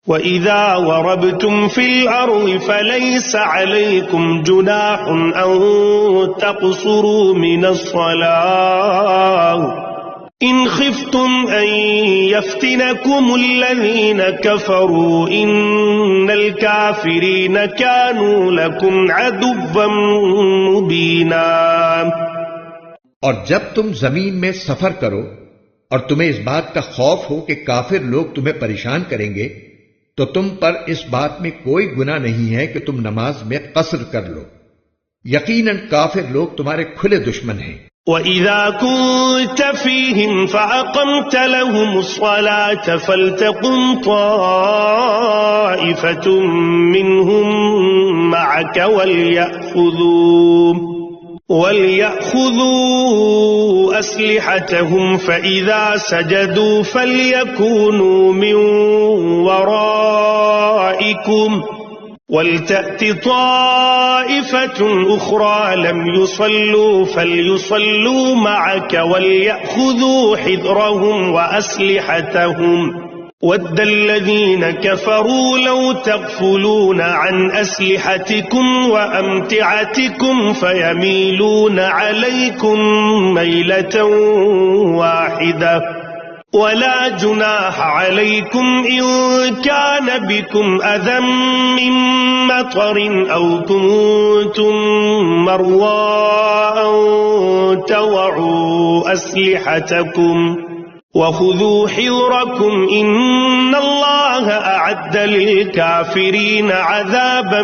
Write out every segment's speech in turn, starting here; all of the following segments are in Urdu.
وَإِذَا ضَرَبْتُمْ فِي الْأَرْضِ فَلَيْسَ عَلَيْكُمْ جُنَاحٌ أَن تَقْصُرُوا مِنَ الصَّلَاةِ إِنْ خِفْتُمْ أَن يَفْتِنَكُمُ الَّذِينَ كَفَرُوا إِنَّ الْكَافِرِينَ كَانُوا لَكُمْ عَدُوًّا مُبِينًا۔ اور جب تم زمین میں سفر کرو اور تمہیں اس بات کا خوف ہو کہ کافر لوگ تمہیں پریشان کریں گے، تو تم پر اس بات میں کوئی گناہ نہیں ہے کہ تم نماز میں قصر کر لو، یقیناً کافر لوگ تمہارے کھلے دشمن ہیں۔ وَإِذَا كُنْتَ فِيهِمْ فَأَقَمْتَ لَهُمُ الصَّلَاةَ فَلْتَقُمْ طَائِفَةٌ مِّنْهُمْ مَعَكَ وَلْيَأْخُذُوا أَسْلِحَتَهُمْ فَإِذَا سَجَدُوا فَلْيَكُونُوا مِنْ وَرَائِكُمْ وَلْتَأْتِ طَائِفَةٌ أُخْرَى لَمْ يُصَلُّوا فَلْيُصَلُّوا مَعَكَ وَلْيَأْخُذُوا حِذْرَهُمْ وَأَسْلِحَتَهُمْ وَدَّ الَّذِينَ كَفَرُوا لَوْ تَغْفُلُونَ عَنْ أَسْلِحَتِكُمْ وَأَمْتِعَتِكُمْ فَيَمِيلُونَ عَلَيْكُمْ مَيْلَةً وَاحِدَةً وَلَا جُنَاحَ عَلَيْكُمْ إِن كَانَ بِكُمْ أَذًى مِّن مَّطَرٍ أَوْ كُنتُم مَّرْضَىٰ أَن تَضَعُوا أَسْلِحَتَكُمْ وَخُذُوا حِذْرَكُمْ إِنَّ اللَّهَ أَعَدَّ لِلْكَافِرِينَ عَذَابًا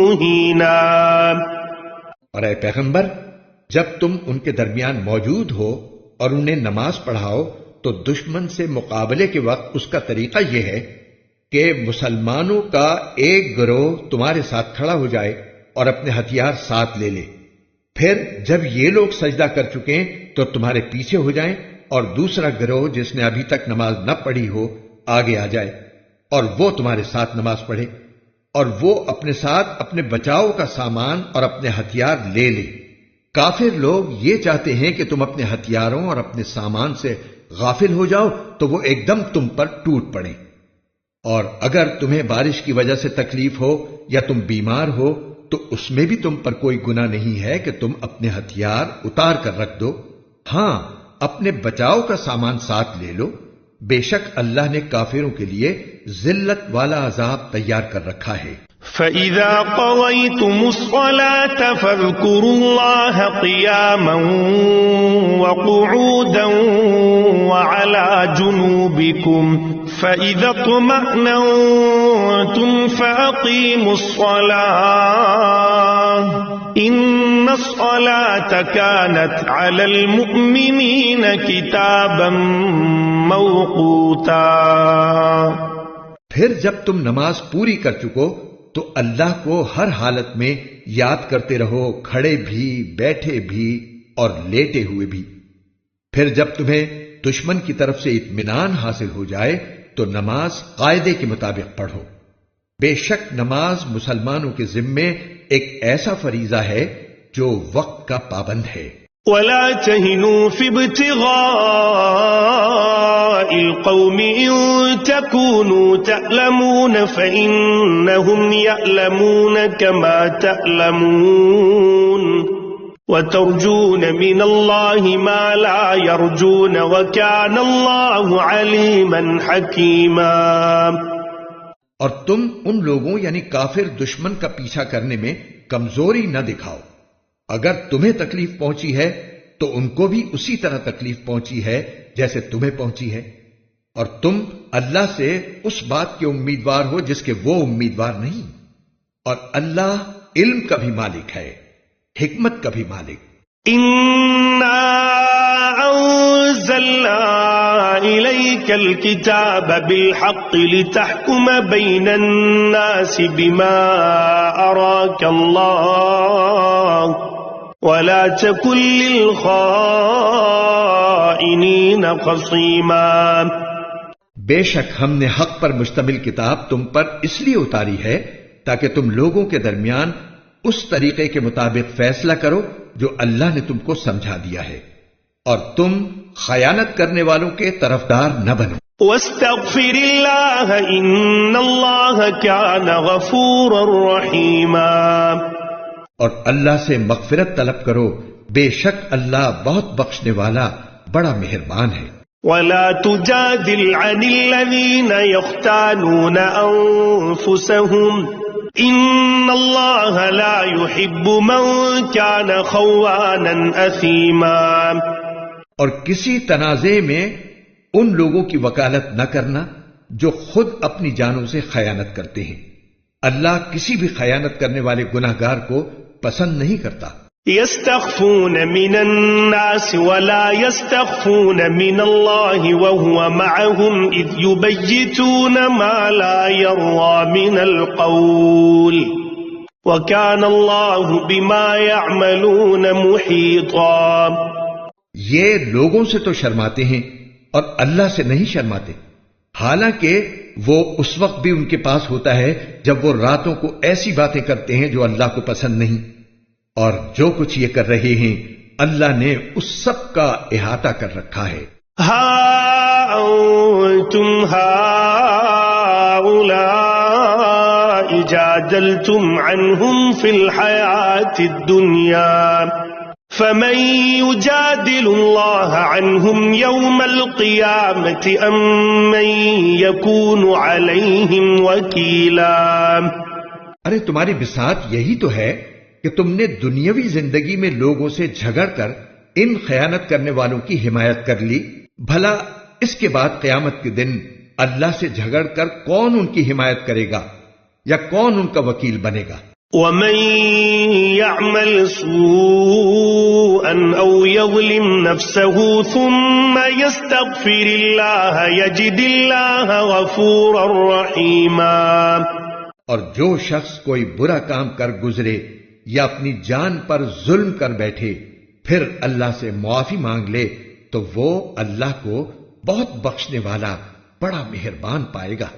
مُّهِينًا۔ اور اے پیغمبر، جب تم ان کے درمیان موجود ہو اور انہیں نماز پڑھاؤ تو دشمن سے مقابلے کے وقت اس کا طریقہ یہ ہے کہ مسلمانوں کا ایک گروہ تمہارے ساتھ کھڑا ہو جائے اور اپنے ہتھیار ساتھ لے لے، پھر جب یہ لوگ سجدہ کر چکیں تو تمہارے پیچھے ہو جائیں، اور دوسرا گروہ جس نے ابھی تک نماز نہ پڑھی ہو آگے آ جائے اور وہ تمہارے ساتھ نماز پڑھے، اور وہ اپنے ساتھ اپنے بچاؤ کا سامان اور اپنے ہتھیار لے لے۔ کافر لوگ یہ چاہتے ہیں کہ تم اپنے ہتھیاروں اور اپنے سامان سے غافل ہو جاؤ تو وہ ایک دم تم پر ٹوٹ پڑیں، اور اگر تمہیں بارش کی وجہ سے تکلیف ہو یا تم بیمار ہو تو اس میں بھی تم پر کوئی گناہ نہیں ہے کہ تم اپنے ہتھیار اتار کر رکھ دو، ہاں اپنے بچاؤ کا سامان ساتھ لے لو، بے شک اللہ نے کافروں کے لیے ذلت والا عذاب تیار کر رکھا ہے۔ فَإِذَا قَضَيْتُمُ الصَّلَاةَ فَاذْكُرُوا اللَّهَ قِيَامًا وَقُعُودًا وَعَلَى جُنُوبِكُمْ فَإِذَا اطْمَأْنَنْتُمْ فَأَقِيمُوا الصَّلَاةَ إِنَّ الصَّلَاةَ كَانَتْ عَلَى الْمُؤْمِنِينَ كِتَابًا مَّوْقُوتًا۔ پھر جب تم نماز پوری کر چکو تو اللہ کو ہر حالت میں یاد کرتے رہو، کھڑے بھی، بیٹھے بھی اور لیٹے ہوئے بھی۔ پھر جب تمہیں دشمن کی طرف سے اطمینان حاصل ہو جائے تو نماز قاعدے کے مطابق پڑھو، بے شک نماز مسلمانوں کے ذمے ایک ایسا فریضہ ہے جو وقت کا پابند ہے۔ وَلَا تَهِنُوا فِي ابْتِغَاءِ الْقَوْمِ إِن تَكُونُوا تَأْلَمُونَ فَإِنَّهُمْ يَأْلَمُونَ كَمَا تَأْلَمُونَ وَتَرْجُونَ مِنَ اللَّهِ مَا لَا يَرْجُونَ وَكَانَ اللَّهُ عَلِيمًا حَكِيمًا۔ اور تم ان لوگوں یعنی کافر دشمن کا پیچھا کرنے میں کمزوری نہ دکھاؤ، اگر تمہیں تکلیف پہنچی ہے تو ان کو بھی اسی طرح تکلیف پہنچی ہے جیسے تمہیں پہنچی ہے، اور تم اللہ سے اس بات کے امیدوار ہو جس کے وہ امیدوار نہیں، اور اللہ علم کا بھی مالک ہے، حکمت کا بھی مالک۔ اِنَّا أَنزَلْنَا إِلَيْكَ الْكِتَابَ بِالْحَقِّ لِتَحْكُمَ بَيْنَ النَّاسِ بِمَا أَرَاكَ اللَّهُ وَلَا تَكُن لِّلْخَائِنِينَ خَصِيمًا۔ بے شک ہم نے حق پر مشتمل کتاب تم پر اس لیے اتاری ہے تاکہ تم لوگوں کے درمیان اس طریقے کے مطابق فیصلہ کرو جو اللہ نے تم کو سمجھا دیا ہے، اور تم خیانت کرنے والوں کے طرفدار نہ بنو۔ واستغفر اللہ ان اللہ کان غفورا رحیما، اور اللہ سے مغفرت طلب کرو، بے شک اللہ بہت بخشنے والا بڑا مہربان ہے۔ ولا تجادل عن الذين يختانون انفسهم ان اللہ لا يحب من كان خوانا اثیما، اور کسی تنازع میں ان لوگوں کی وکالت نہ کرنا جو خود اپنی جانوں سے خیانت کرتے ہیں، اللہ کسی بھی خیانت کرنے والے گناہگار کو پسند نہیں کرتا۔ يستخفون من الناس ولا يستخفون من الله وهو معهم إذ يبيتون ما لا يرضى من القول وكان الله بما يعملون محيطا، یہ لوگوں سے تو شرماتے ہیں اور اللہ سے نہیں شرماتے، حالانکہ وہ اس وقت بھی ان کے پاس ہوتا ہے جب وہ راتوں کو ایسی باتیں کرتے ہیں جو اللہ کو پسند نہیں، اور جو کچھ یہ کر رہے ہیں اللہ نے اس سب کا احاطہ کر رکھا ہے۔ ہا انتم ہؤلاء جادلتم عنهم في الحياة الدنيا فمن يجادل الله عنهم يوم القيامة أم من يكون عليهم وكيلا۔ ارے تمہاری بساط یہی تو ہے کہ تم نے دنیاوی زندگی میں لوگوں سے جھگڑ کر ان خیانت کرنے والوں کی حمایت کر لی، بھلا اس کے بعد قیامت کے دن اللہ سے جھگڑ کر کون ان کی حمایت کرے گا یا کون ان کا وکیل بنے گا؟ ومن يعمل سوءا او يظلم نفسه ثم يستغفر الله يجد الله غفورا رحيما، اور جو شخص کوئی برا کام کر گزرے یا اپنی جان پر ظلم کر بیٹھے پھر اللہ سے معافی مانگ لے تو وہ اللہ کو بہت بخشنے والا بڑا مہربان پائے گا۔